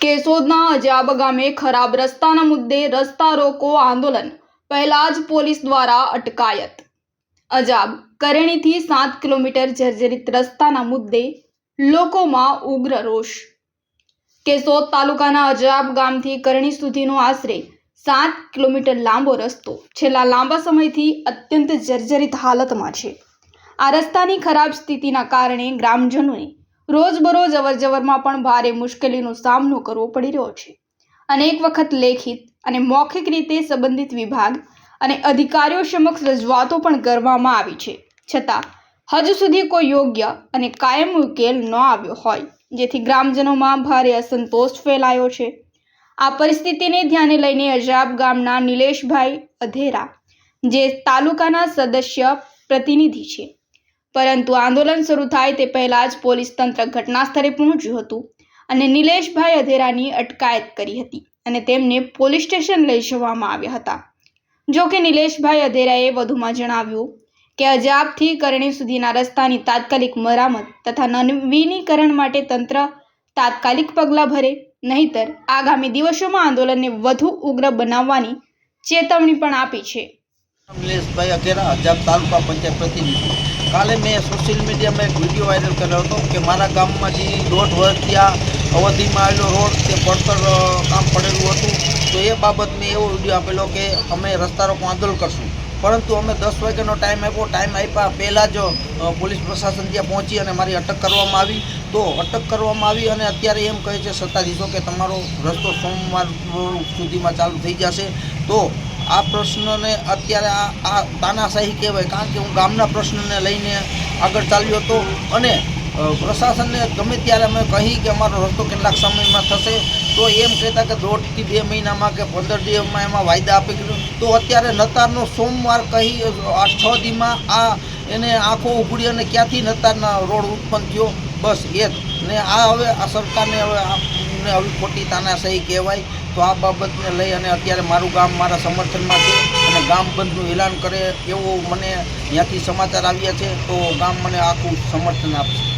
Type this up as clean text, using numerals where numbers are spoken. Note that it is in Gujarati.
કેશોદના અજાબ ગામે ખરાબ રસ્તાના મુદ્દે રસ્તા રોકો આંદોલન પહેલા જ પોલીસ દ્વારા અટકાયત। અજાબ કરેણીથી 7 કિલોમીટર જર્જરિત રસ્તાના મુદ્દે લોકોમાં ઉગ્ર રોષ। કેશોદ તાલુકાના અજાબ ગામથી કરણી સુધીનો આશરે 7 કિલોમીટર લાંબો રસ્તો છેલ્લા લાંબા સમયથી અત્યંત જર્જરિત હાલતમાં છે। આ રસ્તાની ખરાબ સ્થિતિના કારણે ગ્રામજનોને રોજબરોજ અવરજવરમાં પણ ભારે મુશ્કેલીનો સામનો કરવો પડી રહ્યો છે। અનેક વખત લેખિત અને મૌખિક રીતે સંબંધિત વિભાગ અને અધિકારીઓ સમક્ષ રજૂઆતો પણ કરવામાં આવી છે, છતાં હજુ સુધી કોઈ યોગ્ય અને કાયમ ઉકેલ ન આવ્યો હોય, જેથી ગ્રામજનોમાં ભારે અસંતોષ ફેલાયો છે। આ પરિસ્થિતિને ધ્યાને લઈને અજાબ ગામના નિલેશભાઈ અધેરા, જે તાલુકાના સદસ્ય પ્રતિનિધિ છે, પરંતુ આંદોલન શરૂ થાય તે પહેલા જ પોલીસ તંત્ર ઘટના સ્થળે પહોંચ્યું હતું અને નિલેશભાઈ અધેરાની અટકાયત કરી હતી અને તેમને પોલીસ સ્ટેશન લઈ જવામાં આવ્યા હતા। જો કે નિલેશભાઈ અધેરાએ વધુમાં જણાવ્યું કે અજાબથી કરણી સુધીના રસ્તાની તાત્કાલિક મરામત તથા નવીનીકરણ માટે તંત્ર તાત્કાલિક પગલાં ભરે, નહીંતર આગામી દિવસોમાં આંદોલનને વધુ ઉગ્ર બનાવવાની ચેતવણી પણ આપી છે। નિલેશભાઈ અઘેરા, અજાબ તાલુકા પંચાયત પ્રતિનિધિ। કાલે મેં સોશિયલ મીડિયામાં એક વિડીયો વાયરલ કર્યો હતો કે મારા ગામમાં જે 1.5 વર્ષ ત્યાં અવધિમાં આવેલો રોડ તે પડતર કામ પડેલું હતું, તો એ બાબત મેં એવો વિડીયો આપેલો કે અમે રસ્તા રોકો આંદોલન કરશું, પરંતુ અમે 10 વાગ્યાનો ટાઈમ આપ્યા પહેલાં જ પોલીસ પ્રશાસન ત્યાં પહોંચી અને મારી અટક કરવામાં આવી। તો અટક કરવામાં આવી અને અત્યારે એમ કહે છે સત્તાધીશો કે તમારો રસ્તો સોમવાર સુધીમાં ચાલુ થઈ જશે। તો આ પ્રશ્નને અત્યારે આ તાનાશાહી કહેવાય, કારણ કે હું ગામના પ્રશ્નને લઈને આગળ ચાલ્યો હતો અને પ્રશાસનને ગમે ત્યારે અમે કહી કે અમારો રસ્તો કેટલાક સમયમાં થશે, તો એમ કહેતા કે 1.5 થી 2 મહિનામાં કે 15 દિવસમાં એમાં વાયદા આપી ગયો। તો અત્યારે નતારનો સોમવાર કહી 6 દીમાં આ એને આંખો ઉઘડી અને ક્યાંથી નતારના રોડ ઉત્પન્ન થયો, બસ એ જ ને આ હવે આ સરકારને હવે આવી ખોટી તાનાશાહી કહેવાય। તો આ બાબતને લઈ અને અત્યારે મારું ગામ મારા સમર્થનમાં છે અને ગામ બંધનું એલાન કરે એવો મને ત્યાંથી સમાચાર આવ્યા છે, તો ગામ મને આખું સમર્થન આપશે।